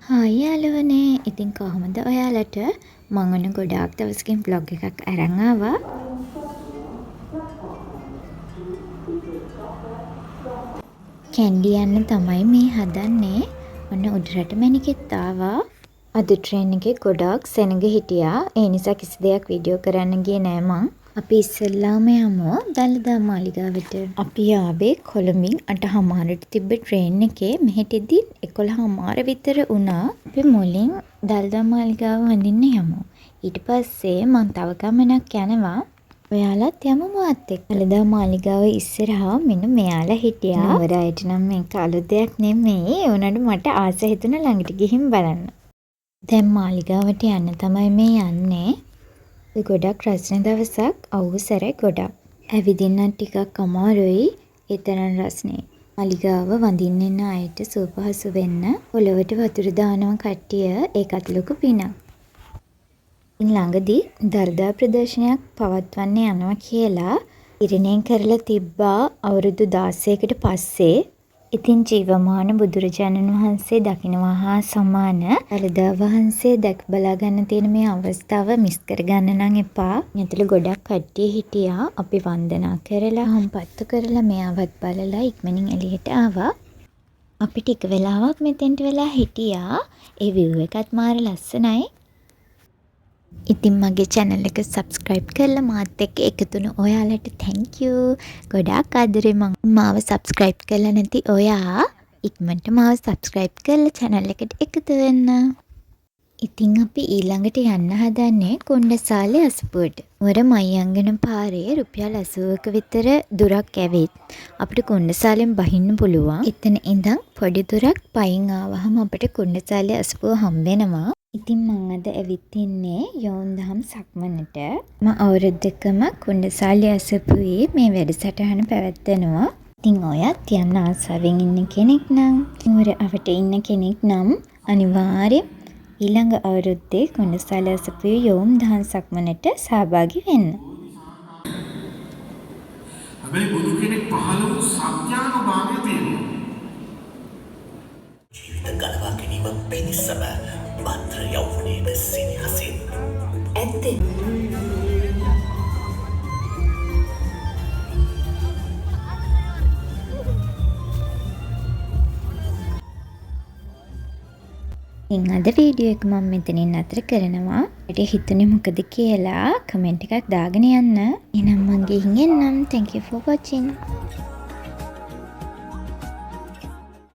Hi යාළුවනේ. ඉතින් කොහොමද ඔයාලට? මං ඔන්න ගොඩාක් දවසකින් vlog එකක් අරන් ආවා. කැන්ඩි යන්න තමයි මේ හදන්නේ. ඔන්න උඩරට මැණිකෙත් ආවා. අද ට්‍රේන් එකේ ගොඩාක් සෙනඟ හිටියා. ඒ නිසා කිසි දෙයක් වීඩියෝ කරන්න ගියේ නෑ මං. අපි ඉස්සෙල්ලාම යමු දළදා මාලිගාවට. අපි ආවේ කොළඹින් 8:00ට තිබ්බ ට්‍රේන් එකේ. මෙහෙට එද්දි 11:00 විතර වුණා. අපි මුලින් දළදා මාලිගාව වඳින්න යමු. ඊට පස්සේ මං තව ගමනක් යනවා. ඔයාලත් යමු මාත් එක්ක. දළදා මාලිගාව ඉස්සරහා මෙන්න මෙයාලා හිටියා. නවරයට නම් මේක අලුත් දෙයක් නෙමෙයි. ඒ වුණාට මට ආස හිතුණා ළඟට ගිහින් බලන්න. දැන් මාලිගාවට යන්න තමයි මේ යන්නේ. ගොඩක් රස්නේ දවසක් අවුසර ගොඩක්. ඇවිදින්න ටිකක් අමාරුයි. ඒ තරම් රස්නේ. මාලිගාව වඳින්න එන අයට සුවපහසු වෙන්න පොළවට වතුර දානවා කට්ටිය. ඒකත් ලොකු පිනක්. ළඟදී දළදා ප්‍රදර්ශනයක් පවත්වන්න යනවා කියලා ඉරණය කරලා තිබ්බා අවුරුදු 16කට පස්සේ. ඉතින් ජීවමාන බුදුරජාණන් වහන්සේ දකිනවා හා සමාන දළදා වහන්සේ දැක බලා ගන්න තියෙන මේ අවස්ථාව මිස් කරගන්න නම් එපා. මෙතන ගොඩක් කට්ටිය හිටියා. අපි වන්දනා කරලා හම්පත්තු කරලා මෙයාවත් බලලා ඉක්මනින් එළියට ආවා. අපි ටික වෙලාවක් මෙතෙන්ට වෙලා හිටියා. ඒ view එකත් මාර ලස්සනයි. ඉතින් මගේ channel එක subscribe කරලා මාත් එක්ක එකතු වුණ ඔයාලට thank you. ගොඩාක් ආදරේ මාව subscribe කරලා නැති ඔයා ඉක්මනට මාව subscribe කරලා channel එකට එකතු වෙන්න. ඉතින් අපි ඊළඟට යන්න හදන්නේ කොණ්ඩසාලේ අසපුවට. වර මයංගන පාරේ රුපියල් 80ක විතර දුරක් ඇවිත් අපිට කොණ්ඩසාලෙන් බහින්න පුළුවන්. එතන ඉඳන් පොඩි දුරක් පයින් ආවහම අපිට කොණ්ඩසාලේ අසපුව හම්බෙනවා. ඉතින් මං අද ඇවිත් ඉන්නේ යෝන්දහම් සක්මනට. මම අවුරුද්දකම කොණ්ඩසාලේ අසපුවේ මේ වැඩසටහන පැවැත්වෙනවා. ඉතින් ඔයත් යන්න ආසාවෙන් ඉන්න කෙනෙක් නම්, මුර අවට ඉන්න කෙනෙක් නම් අනිවාර්යෙන් ඊළඟ අවුරුද්දේ කොණ්ඩසාලේ අසපුවේ යෝන්දහම් සක්මනට සහභාගී වෙන්න. හැබැයි බුදු කෙනෙක් පහළ වූ සත්‍යානුභාවය තියෙනවා. ජීවිත ගලවා ගැනීම පිණිසම මාත්‍ර යෞවනයේ සිනහසින් ඇත්තේ ඉතින් අද වීඩියෝ එක මම මෙතනින් නතර කරනවා. මට හිතුනේ මොකද කියලා කමෙන්ට් එකක් දාගෙන යන්න. එහෙනම් මං ගිහින් එන්නම්. Thank you for watching.